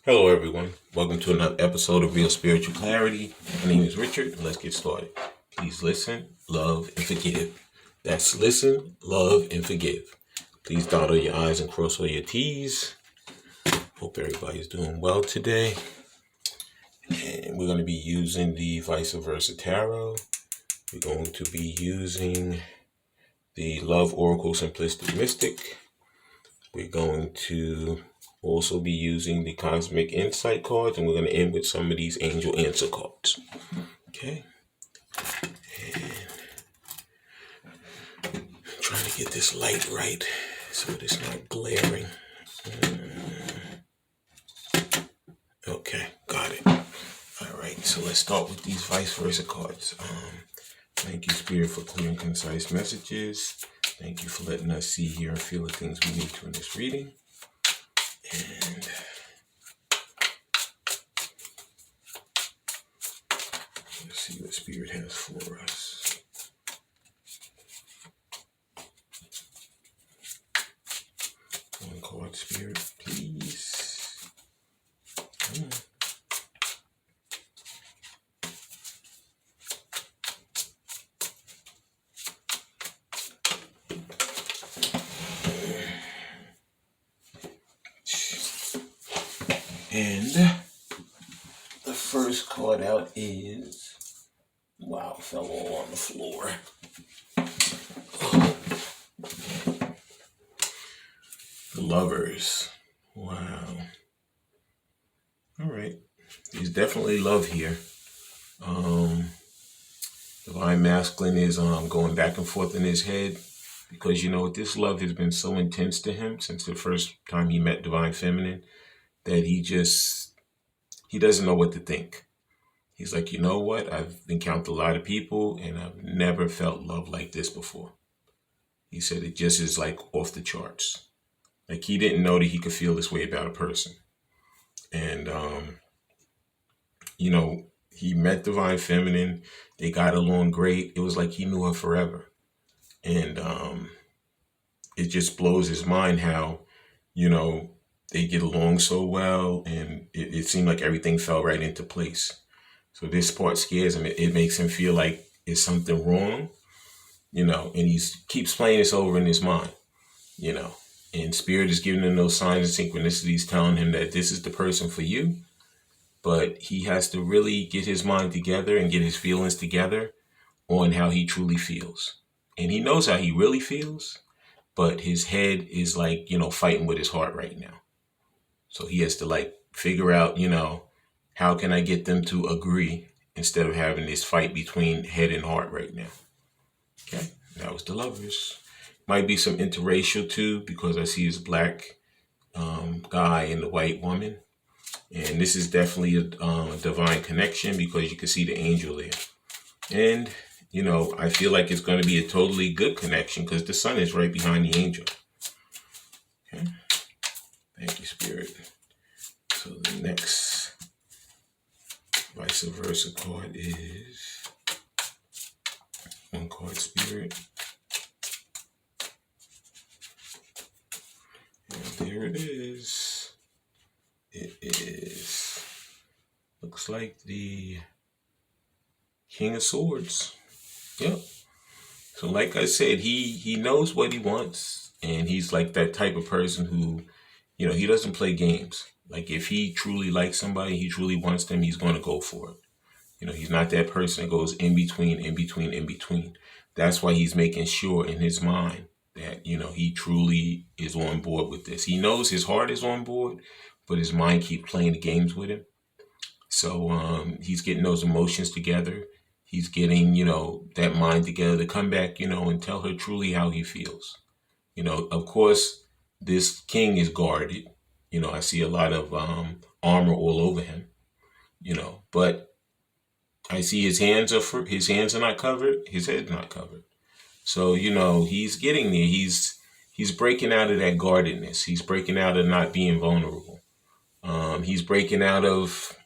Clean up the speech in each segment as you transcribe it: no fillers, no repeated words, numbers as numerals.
Hello, everyone. Welcome to another episode of Real Spiritual Clarity. My name is Richard, and let's get started. Please listen, love, and forgive. That's listen, love, and forgive. Please dot all your I's and cross all your T's. Hope everybody's doing well today. And we're going to be using the Vice Versa Tarot. We're going to be using the Love Oracle Simplistic Mystic. We're going to also be using the Cosmic Insight cards, and we're going to end with some of these Angel Answer cards. Okay. And trying to get this light right so it's not glaring. Okay, got it. All right, so let's start with these Vice Versa cards. Thank you, Spirit, for clear and concise messages. Thank you for letting us see, hear, and feel the things we need to in this reading. And let's see what Spirit has for us. One card, Spirit, please. And the first card out is, wow, fell all on the floor. The Lovers. Wow. All right. There's definitely love here. Divine Masculine is going back and forth in his head because, this love has been so intense to him since the first time he met Divine Feminine that he doesn't know what to think. He's like, you know what? I've encountered a lot of people and I've never felt love like this before. He said it just is like off the charts. Like he didn't know that he could feel this way about a person. And, he met Divine Feminine. They got along great. It was like he knew her forever. And it just blows his mind how, they get along so well. And it seemed like everything fell right into place. So this part scares him. It makes him feel like it's something wrong, and he keeps playing this over in his mind, and Spirit is giving him those signs and synchronicities telling him that this is the person for you. But he has to really get his mind together and get his feelings together on how he truly feels. And he knows how he really feels, but his head is like, fighting with his heart right now. So he has to figure out, how can I get them to agree instead of having this fight between head and heart right now? Okay, that was the Lovers. Might be some interracial too, because I see this black guy and the white woman. And this is definitely a divine connection because you can see the angel there. And, I feel like it's going to be a totally good connection because the sun is right behind the angel. Okay. Thank you, Spirit. So the next Vice Versa card is one card, Spirit. And there it is. It is, looks like the King of Swords. Yep. So like I said, he knows what he wants, and he's like that type of person who, he doesn't play games. Like if he truly likes somebody, he truly wants them, he's going to go for it. He's not that person that goes in between. That's why he's making sure in his mind that, he truly is on board with this. He knows his heart is on board, but his mind keeps playing the games with him. So he's getting those emotions together. He's getting, that mind together to come back, and tell her truly how he feels. Of course, this king is guarded. I see a lot of armor all over him, but I see his hands are not covered. His head's not covered. So, he's getting there. He's breaking out of that guardedness. He's breaking out of not being vulnerable. He's breaking out of,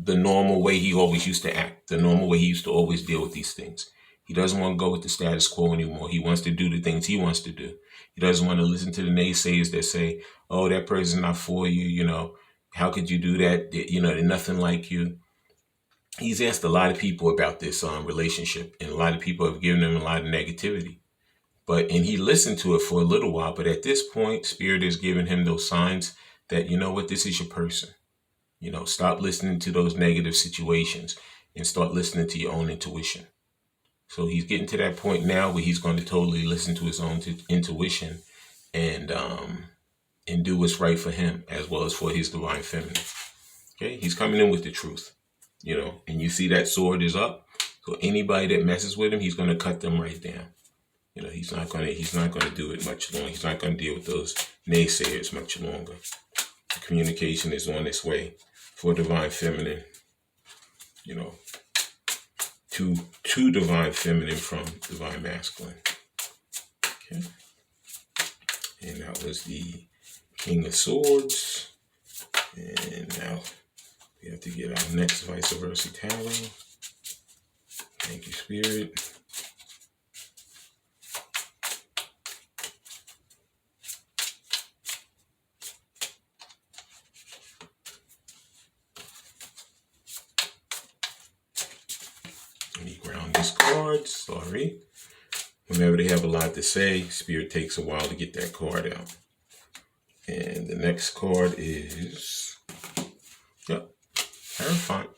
the normal way he always used to act, the normal way he used to always deal with these things. He doesn't want to go with the status quo anymore. He wants to do the things he wants to do. He doesn't want to listen to the naysayers that say, oh, that person's not for you. How could you do that? They're nothing like you. He's asked a lot of people about this relationship, and a lot of people have given him a lot of negativity. And he listened to it for a little while. But at this point, Spirit is giving him those signs that, this is your person. Stop listening to those negative situations and start listening to your own intuition. So he's getting to that point now where he's going to totally listen to his own intuition and do what's right for him as well as for his divine feminine. Okay, he's coming in with the truth, and you see that sword is up. So anybody that messes with him, he's going to cut them right down. He's not going to do it much longer. He's not going to deal with those naysayers much longer. The communication is on its way for divine feminine, to divine feminine from divine masculine. Okay. And that was the King of Swords. And now we have to get our next vice versa tarot. Thank you, Spirit. Ground this card, sorry. Whenever they have a lot to say, Spirit takes a while to get that card out. And the next card is, Hierophant.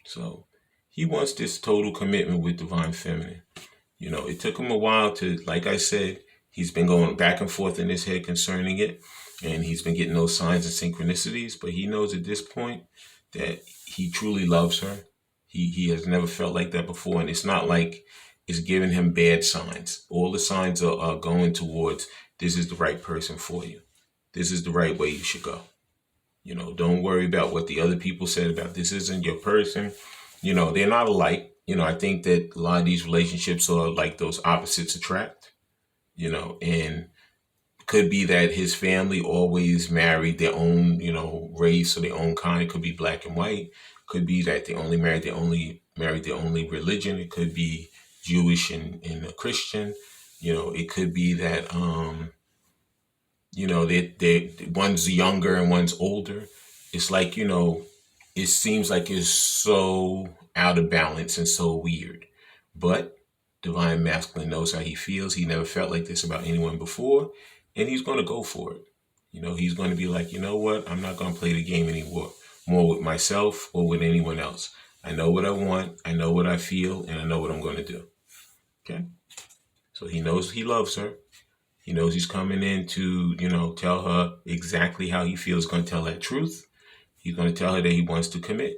So he wants this total commitment with divine feminine. It took him a while to, like I said, he's been going back and forth in his head concerning it. And he's been getting those signs and synchronicities. But he knows at this point that he truly loves her. He has never felt like that before. And it's not like it's giving him bad signs. All the signs are going towards, this is the right person for you. This is the right way you should go. Don't worry about what the other people said about this isn't your person. They're not alike. I think that a lot of these relationships are like those opposites attract, and could be that his family always married their own, race or their own kind. It could be black and white. Could be that they only married their only religion. It could be Jewish and a Christian. It could be that they one's younger and one's older. It's like, it seems like it's so out of balance and so weird. But divine masculine knows how he feels. He never felt like this about anyone before, and he's going to go for it. He's going to be like, you know what? I'm not going to play the game anymore. More with myself or with anyone else. I know what I want, I know what I feel, and I know what I'm going to do. Okay? So he knows he loves her. He knows he's coming in to, tell her exactly how he feels, going to tell that truth. He's going to tell her that he wants to commit.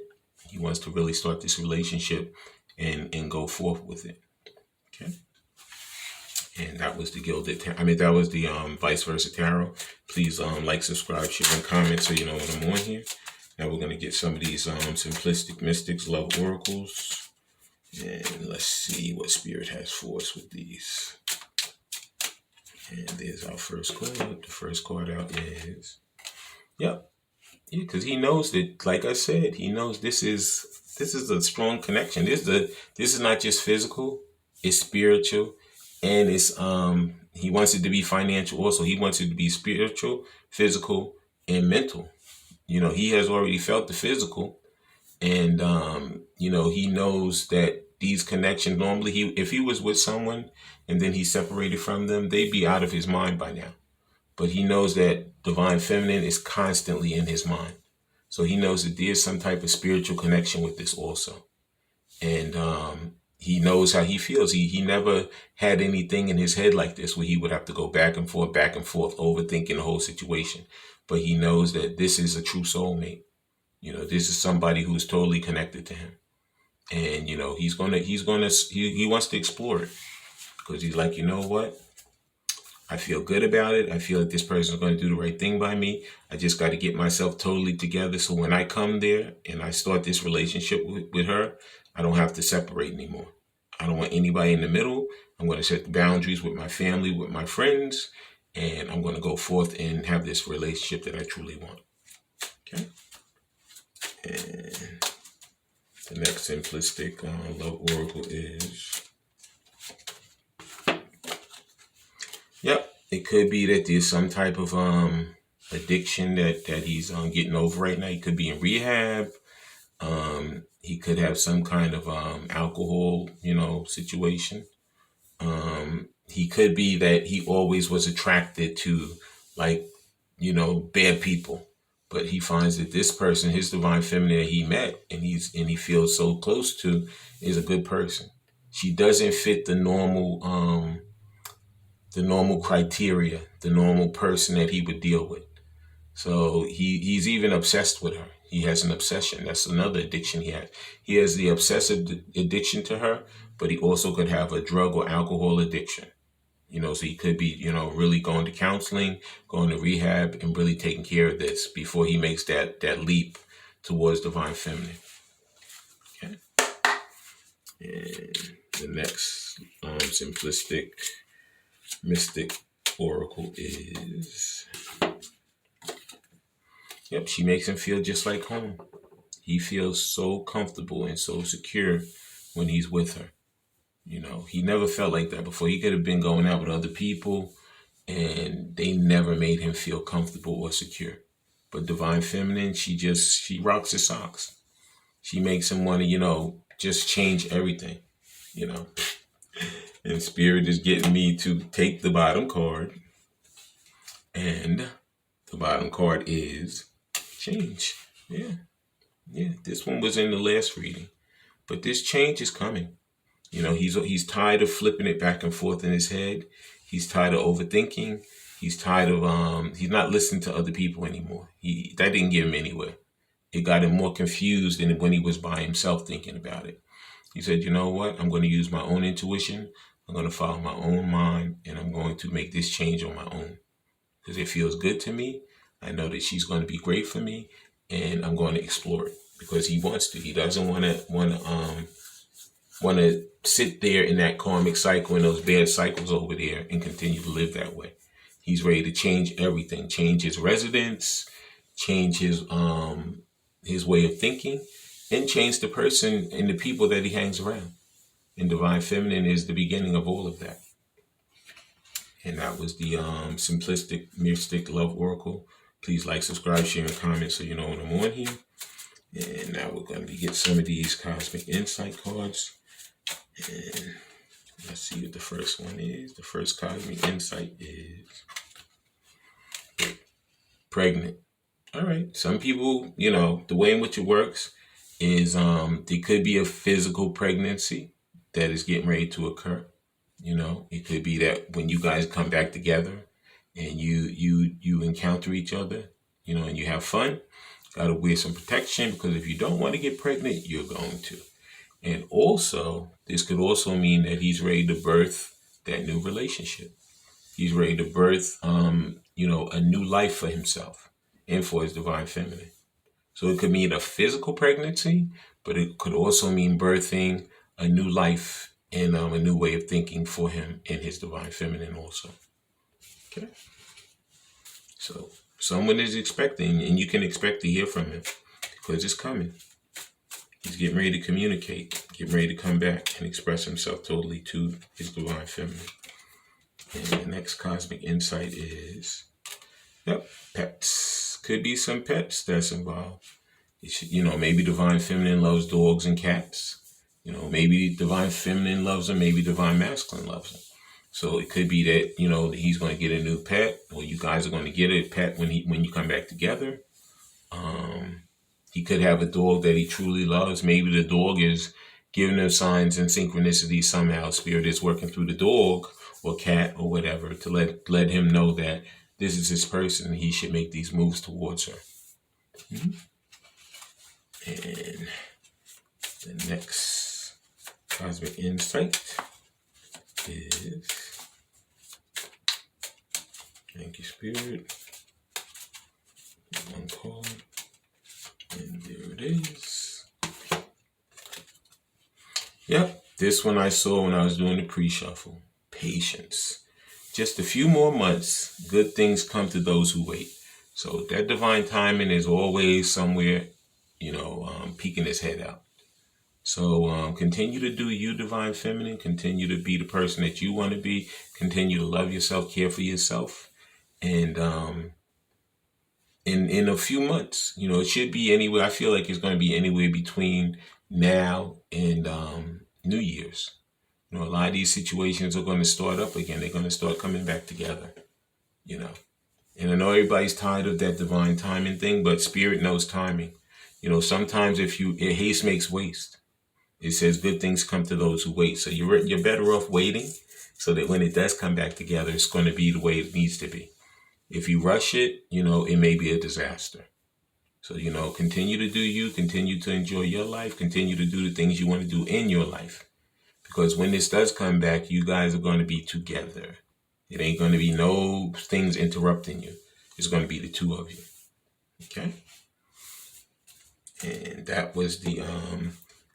He wants to really start this relationship and go forth with it. Okay? And that was the Gilded Tarot. That was the Vice Versa Tarot. Please like, subscribe, share, and comment so you know when I'm on here. Now we're going to get some of these Simplistic Mystics Love Oracles. And let's see what Spirit has for us with these. And there's our first card. The first card out is, because he knows that, like I said, he knows this is a strong connection. This is not just physical, it's spiritual, and it's he wants it to be financial also. He wants it to be spiritual, physical, and mental. He has already felt the physical, and he knows that these connections, normally if he was with someone and then he separated from them, they'd be out of his mind by now. But he knows that divine feminine is constantly in his mind. So he knows that there's some type of spiritual connection with this also. And he knows how he feels. He never had anything in his head like this where he would have to go back and forth, overthinking the whole situation. But he knows that this is a true soulmate. This is somebody who is totally connected to him. And, he wants to explore it because he's like, you know what? I feel good about it. I feel like this person is going to do the right thing by me. I just got to get myself totally together. So when I come there and I start this relationship with her, I don't have to separate anymore. I don't want anybody in the middle. I'm going to set the boundaries with my family, with my friends, and I'm going to go forth and have this relationship that I truly want. Okay. And the next Simplistic Love Oracle is Yep. It could be that there's some type of addiction that he's getting over right now. He could be in rehab. He could have some kind of alcohol, situation. He could be that he always was attracted to, like, bad people, but he finds that this person, his divine feminine that he met and he feels so close to, is a good person. She doesn't fit the normal criteria, the normal person that he would deal with. So he's even obsessed with her. He has an obsession. That's another addiction he has. He has the obsessive addiction to her, but he also could have a drug or alcohol addiction. So he could be, really going to counseling, going to rehab, and really taking care of this before he makes that leap towards divine feminine. Okay. And the next simplistic mystic oracle is, yep, she makes him feel just like home. He feels so comfortable and so secure when he's with her. He never felt like that before. He could have been going out with other people and they never made him feel comfortable or secure. But divine feminine, she rocks his socks. She makes him want to, just change everything, And spirit is getting me to take the bottom card. And the bottom card is change. Yeah. Yeah. This one was in the last reading. But this change is coming. He's tired of flipping it back and forth in his head. He's tired of overthinking. He's tired of he's not listening to other people anymore. That didn't get him anywhere. It got him more confused than when he was by himself thinking about it. He said, you know what? I'm going to use my own intuition. I'm going to follow my own mind, and I'm going to make this change on my own because it feels good to me. I know that she's going to be great for me, and I'm going to explore it because he wants to. He doesn't want to sit there in that karmic cycle and those bad cycles over there and continue to live that way. He's ready to change everything, change his residence, change his way of thinking, and change the person and the people that he hangs around. And divine feminine is the beginning of all of that. And that was the simplistic mystic love oracle. Please like, subscribe, share, and comment so you know when I'm on here. And now we're going to get some of these cosmic insight cards. And let's see what the first one is. The first cosmic insight is pregnant. All right. Some people, the way in which it works is there could be a physical pregnancy that is getting ready to occur. It could be that when you guys come back together and you encounter each other, and you have fun, got to wear some protection because if you don't want to get pregnant, you're going to. And also, this could also mean that he's ready to birth that new relationship. He's ready to birth, a new life for himself and for his divine feminine. So it could mean a physical pregnancy, but it could also mean birthing a new life and a new way of thinking for him and his divine feminine also. Okay. So someone is expecting, and you can expect to hear from him because it's coming. He's getting ready to communicate, getting ready to come back and express himself totally to his divine feminine. And the next cosmic insight is, pets. Could be some pets that's involved. Maybe divine feminine loves dogs and cats. Maybe divine feminine loves them, maybe divine masculine loves them. So it could be that, he's going to get a new pet, or you guys are going to get a pet when you come back together. He could have a dog that he truly loves. Maybe the dog is giving him signs and synchronicity somehow. Spirit is working through the dog or cat or whatever to let him know that this is his person. He should make these moves towards her. Mm-hmm. And the next cosmic insight is, thank you, Spirit. One card. And there it is. Yep, this one I saw when I was doing the pre-shuffle. Patience. Just a few more months, good things come to those who wait. So that divine timing is always somewhere, peeking his head out. So continue to do you, Divine Feminine. Continue to be the person that you want to be. Continue to love yourself, care for yourself. And in a few months, it should be anywhere. I feel like it's going to be anywhere between now and New Year's. A lot of these situations are going to start up again. They're going to start coming back together, And I know everybody's tired of that divine timing thing, but Spirit knows timing. Sometimes haste makes waste. It says good things come to those who wait. So you're better off waiting so that when it does come back together, it's going to be the way it needs to be. If you rush it, it may be a disaster. So, continue to do you, continue to enjoy your life, continue to do the things you want to do in your life. Because when this does come back, you guys are going to be together. It ain't going to be no things interrupting you. It's going to be the two of you. Okay? And that was the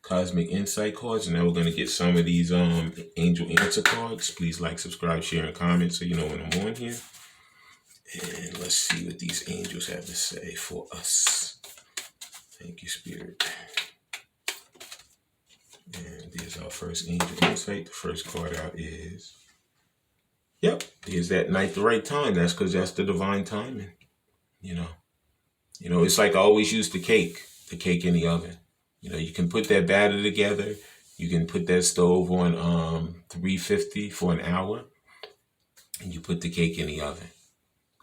Cosmic Insight cards. And now we're going to get some of these Angel Answer cards. Please like, subscribe, share, and comment so you know when I'm on here. And let's see what these angels have to say for us. Thank you, Spirit. And there's our first Angel Insight. The first card out is, there's that night, the right time. That's because that's the divine timing. It's like I always use the cake in the oven. You can put that batter together. You can put that stove on 350 for an hour. And you put the cake in the oven.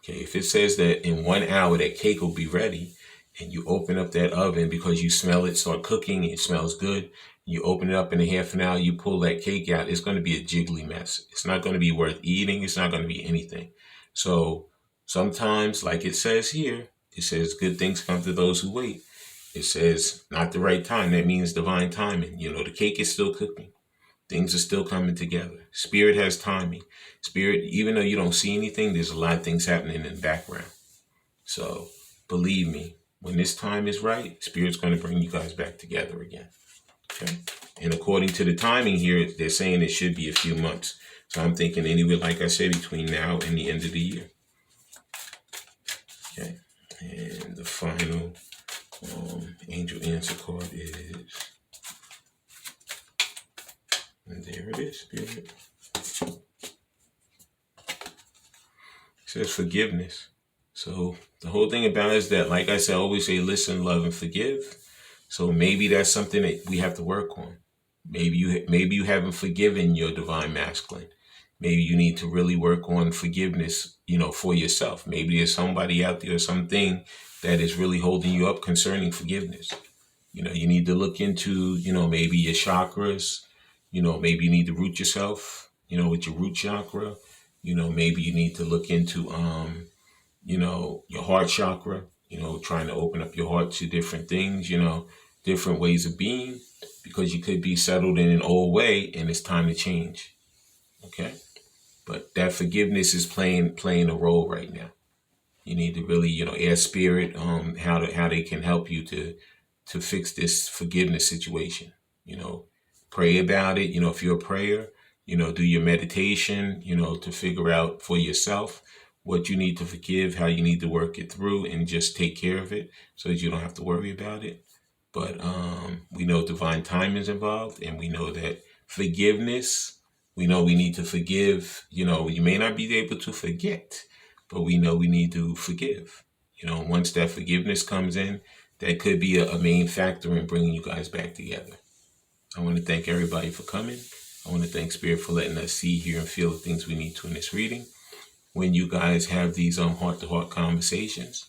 Okay, if it says that in 1 hour that cake will be ready, and you open up that oven because you smell it start cooking, and it smells good, you open it up in a half an hour, you pull that cake out, it's going to be a jiggly mess. It's not going to be worth eating. It's not going to be anything. So sometimes, like it says here, it says good things come to those who wait. It says not the right time. That means divine timing. The cake is still cooking. Things are still coming together. Spirit has timing. Spirit, even though you don't see anything, there's a lot of things happening in the background. So believe me, when this time is right, Spirit's going to bring you guys back together again. Okay? And according to the timing here, they're saying it should be a few months. So I'm thinking anywhere, like I said, between now and the end of the year. Okay? And the final Angel Answer card is... And there it is, Spirit. It says forgiveness. So the whole thing about it is that, like I said, I always say, listen, love, and forgive. So maybe that's something that we have to work on. Maybe you haven't forgiven your divine masculine. Maybe you need to really work on forgiveness, for yourself. Maybe there's somebody out there or something that is really holding you up concerning forgiveness. You need to look into, maybe your chakras. Maybe you need to root yourself, with your root chakra. Maybe you need to look into, your heart chakra, trying to open up your heart to different things, different ways of being, because you could be settled in an old way and it's time to change. Okay. But that forgiveness is playing a role right now. You need to really, ask Spirit, how they can help you to fix this forgiveness situation. Pray about it. If you're a prayer, do your meditation, to figure out for yourself what you need to forgive, how you need to work it through, and just take care of it so that you don't have to worry about it. But we know divine time is involved, and we know that forgiveness, we know we need to forgive. You may not be able to forget, but we know we need to forgive. Once that forgiveness comes in, that could be a main factor in bringing you guys back together. I want to thank everybody for coming. I want to thank Spirit for letting us see, hear, and feel the things we need to in this reading. When you guys have these heart-to-heart conversations,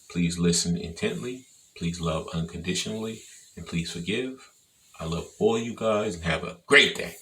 please listen intently. Please love unconditionally. And please forgive. I love all you guys and have a great day.